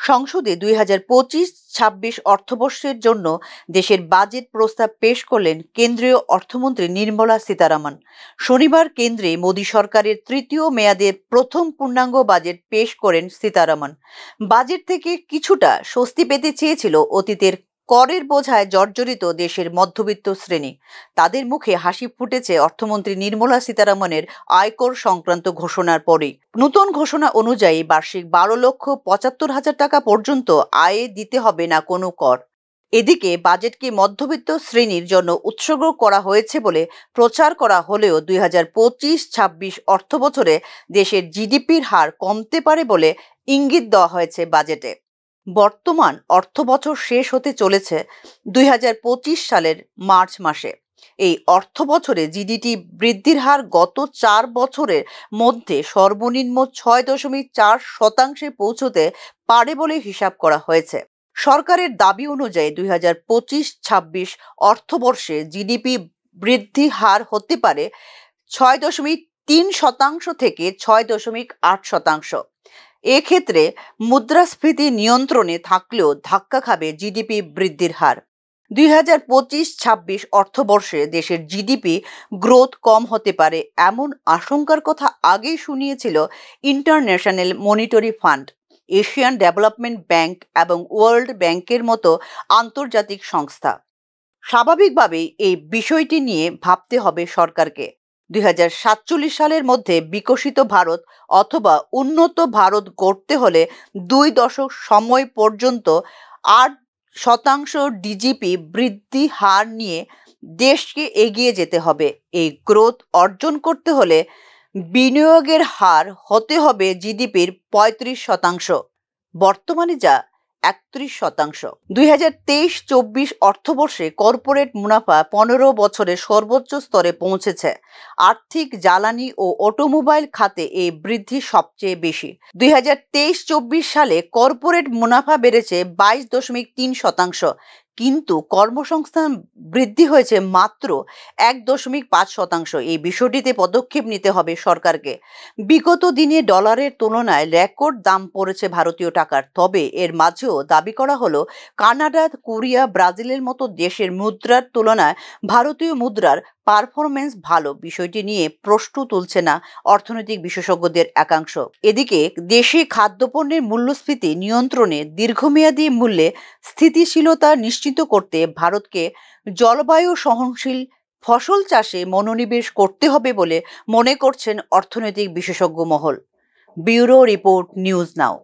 সংসদে 2025-26 অর্থবর্ষের জন্য দেশের বাজেট প্রস্তাব পেশ করলেন কেন্দ্রীয় অর্থমন্ত্রী নির্মলা সীতারামন। শনিবার কেন্দ্রে মোদী সরকারের তৃতীয় মেয়াদের প্রথম পূর্ণাঙ্গ বাজেট পেশ করেন সীতারামন। বাজেট থেকে কিছুটা স্বস্তি পেতে চেয়েছিল অতীতের করের বোঝায় জর্জরিত দেশের মধ্যবিত্ত শ্রেণী। তাদের মুখে হাসি ফুটেছে অর্থমন্ত্রী নির্মলা সীতারামনের আয়কর সংক্রান্ত ঘোষণার পরেই। নতুন ঘোষণা অনুযায়ী বার্ষিক 12,75,000 টাকা পর্যন্ত আয়ে দিতে হবে না কোনো কর। এদিকে বাজেটকে মধ্যবিত্ত শ্রেণীর জন্য উৎসর্গ করা হয়েছে বলে প্রচার করা হলেও 2025-26 অর্থবছরে দেশের জিডিপির হার কমতে পারে বলে ইঙ্গিত দেওয়া হয়েছে বাজেটে। বর্তমান অর্থবছর শেষ হতে চলেছে 2025 সালের মার্চ মাসে। এই অর্থবছরে জিডিপি বৃদ্ধির হার গত 4 বছরের মধ্যে সর্বনিম্ন 6.4% পৌঁছতে পারে বলে হিসাব করা হয়েছে। সরকারের দাবি অনুযায়ী 2025-26 অর্থবর্ষে জিডিপি বৃদ্ধি হার হতে পারে 6.3% থেকে 6.8%। এক্ষেত্রে মুদ্রাস্ফীতি নিয়ন্ত্রণে থাকলেও ধাক্কা খাবে জিডিপি বৃদ্ধির হার। 2025-26 অর্থবর্ষে দেশের জিডিপি গ্রোথ কম হতে পারে এমন আশঙ্কার কথা আগেই শুনিয়েছিল international monetary fund, Asian development bank এবং ওয়ার্ল্ড ব্যাংকের মতো আন্তর্জাতিক সংস্থা। স্বাভাবিকভাবেই এই বিষয়টি নিয়ে ভাবতে হবে সরকারকে। 2047 সালের মধ্যে বিকশিত ভারত অথবা উন্নত ভারত গড়তে হলে 2 দশক সময় পর্যন্ত 8% ডিজিপি বৃদ্ধি হার নিয়ে দেশকে এগিয়ে যেতে হবে। এই গ্রোথ অর্জন করতে হলে বিনিয়োগের হার হতে হবে জিডিপির 35%, বর্তমানে যা 31%। 2023-24 অর্থবর্ষে কর্পোরেট মুনাফা 15 বছরে সর্বোচ্চ স্তরে পৌঁছেছে। আর্থিক, জ্বালানি ও অটোমোবাইল খাতে এই বৃদ্ধি সবচেয়ে বেশি। 2023-24 সালে কর্পোরেট মুনাফা বেড়েছে 22.3%, কিন্তু কর্মসংস্থান বৃদ্ধি হয়েছে মাত্র 1.5%। এই বিষয়টিতে পদক্ষেপ নিতে হবে সরকারকে। বিগত দিনে ডলারের তুলনায় রেকর্ড দাম পড়েছে ভারতীয় টাকার। তবে এর মাঝেও দাবি করা হলো কানাডা, কোরিয়া, ব্রাজিলের মতো দেশের মুদ্রার তুলনায় ভারতীয় মুদ্রার পারফরমেন্স ভালো। বিষয়টি নিয়ে প্রশ্ন তুলছে না অর্থনৈতিক বিশেষজ্ঞদের একাংশ। এদিকে দেশে খাদ্যপণ্যের মূল্যস্ফীতি নিয়ন্ত্রণে দীর্ঘমেয়াদী মূল্যে স্থিতিশীলতা নিশ্চিত করতে ভারতকে জলবায়ু সহনশীল ফসল চাষে মনোনিবেশ করতে হবে বলে মনে করছেন অর্থনৈতিক বিশেষজ্ঞ মহল। Bureau report, news now.